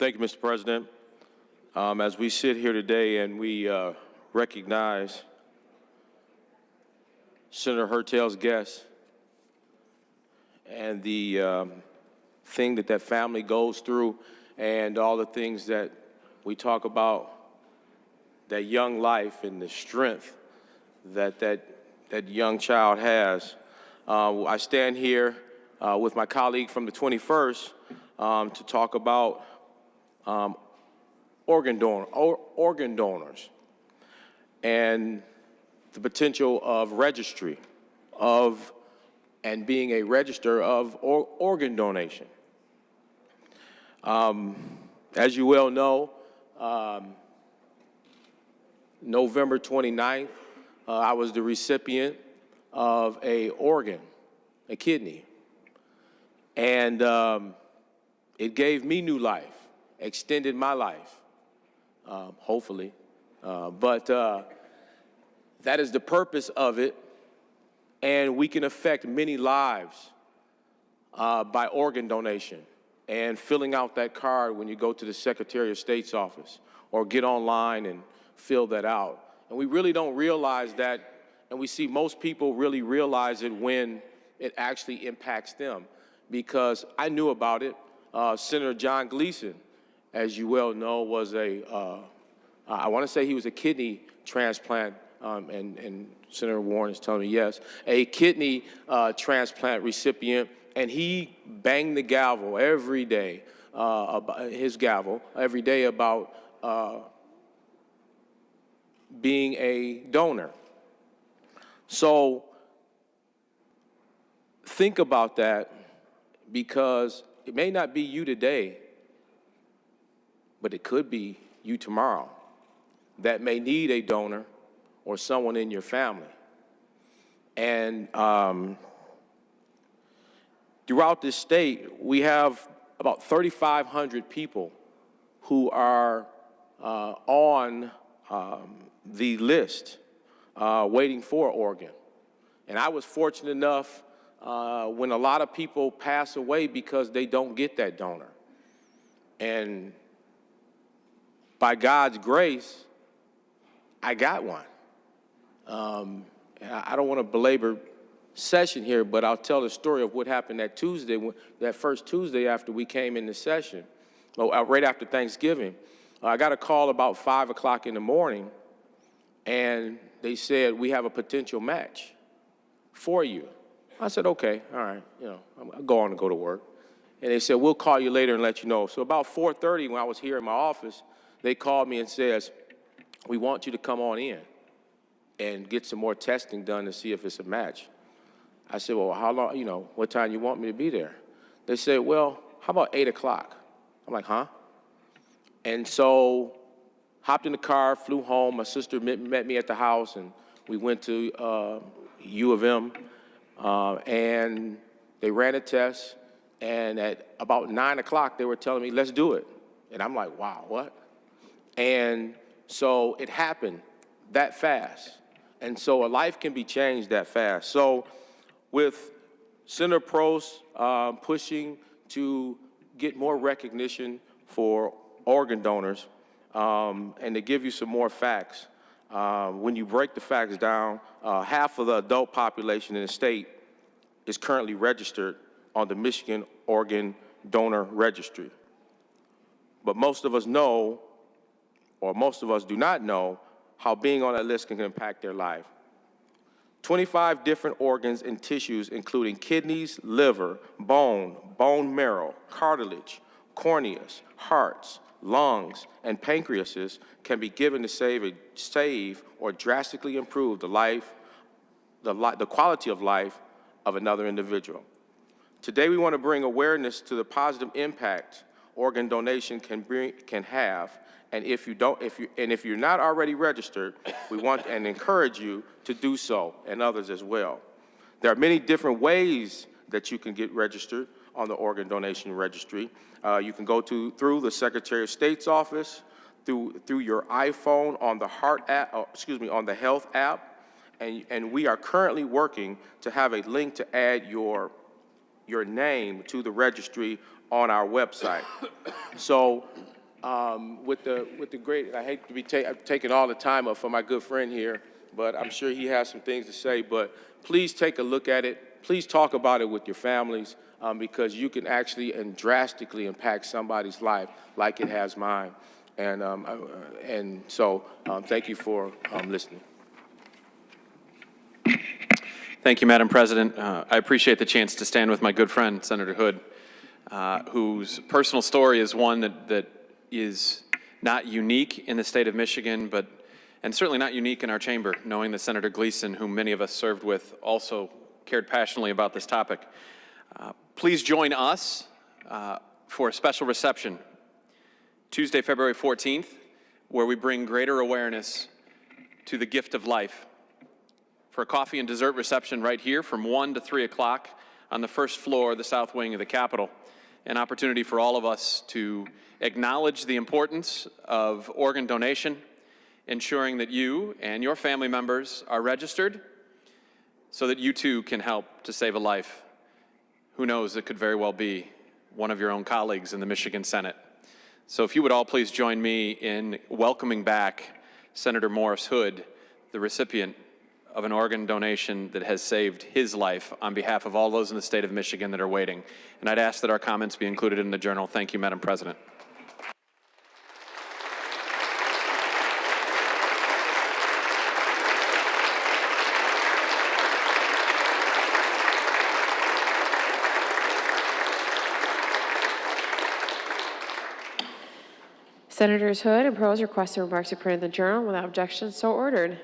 Thank you, Mr. President. As we sit here today and we recognize Senator Hertel's guest and the thing that family goes through and all the things that we talk about, that young life and the strength that young child has. I stand here with my colleague from the 21st to talk about organ donors and the potential of registry and being a register of organ donation. As you well know, November 29th, I was the recipient of a organ, a kidney, and it gave me new life, extended my life, hopefully, but that is the purpose of it, and we can affect many lives by organ donation and filling out that card when you go to the Secretary of State's office or get online and fill that out. And we really don't realize that, and we see most people really realize it when it actually impacts them, because I knew about it. Senator John Gleason, as you well know, was I want to say he was a kidney transplant, and Senator Warren is telling me yes, a kidney transplant recipient, and he banged the gavel every day, every day about being a donor. So think about that, because it may not be you today, but it could be you tomorrow that may need a donor or someone in your family. And throughout this state, we have about 3,500 people who are on the list waiting for an organ. And I was fortunate enough when a lot of people pass away because they don't get that donor. And by God's grace, I got one. I don't want to belabor session here, but I'll tell the story of what happened that Tuesday, that first Tuesday after we came into session, right after Thanksgiving. I got a call about 5 o'clock in the morning, and they said, we have a potential match for you. I said, okay, all right, I'll go on and go to work. And they said, we'll call you later and let you know. So about 4:30, when I was here in my office, they called me and says, we want you to come on in and get some more testing done to see if it's a match. I said, well, how long, what time you want me to be there? They said, well, how about 8 o'clock? I'm like, huh? And so hopped in the car, flew home. My sister met me at the house, and we went to U of M, and they ran a test, and at about 9 o'clock, they were telling me, let's do it. And I'm like, wow, what? And so it happened that fast. And so a life can be changed that fast. So with Senator Prost pushing to get more recognition for organ donors, and to give you some more facts, when you break the facts down, half of the adult population in the state is currently registered on the Michigan Organ Donor Registry. But most of us know, or most of us do not know, how being on that list can impact their life. 25 different organs and tissues, including kidneys, liver, bone marrow, cartilage, corneas, hearts, lungs, and pancreases can be given to save or drastically improve the quality of life of another individual. Today, we want to bring awareness to the positive impact organ donation can have, and if you're not already registered, we want and encourage you to do so, and others as well. There are many different ways that you can get registered on the Organ Donation Registry. You can go through the Secretary of State's office, through your iPhone on the on the Health app, and we are currently working to have a link to add your name to the registry on our website. So with the great, I hate to be taking all the time up for my good friend here, but I'm sure he has some things to say, but please take a look at it. Please talk about it with your families, because you can actually and drastically impact somebody's life like it has mine. And so thank you for listening. Thank you, Madam President. I appreciate the chance to stand with my good friend, Senator Hood, whose personal story is one that is not unique in the state of Michigan, and certainly not unique in our chamber, knowing that Senator Gleason, whom many of us served with, also cared passionately about this topic. Please join us for a special reception Tuesday, February 14th, where we bring greater awareness to the gift of life, for a coffee and dessert reception right here from 1 to 3 o'clock on the first floor of the south wing of the Capitol. An opportunity for all of us to acknowledge the importance of organ donation, ensuring that you and your family members are registered so that you too can help to save a life. Who knows, it could very well be one of your own colleagues in the Michigan Senate. So if you would all please join me in welcoming back Senator Morris Hood, the recipient of an organ donation that has saved his life, on behalf of all those in the state of Michigan that are waiting. And I'd ask that our comments be included in the journal. Thank you, Madam President. Senators Hood and Prose request their remarks be printed in the journal without objection. So ordered.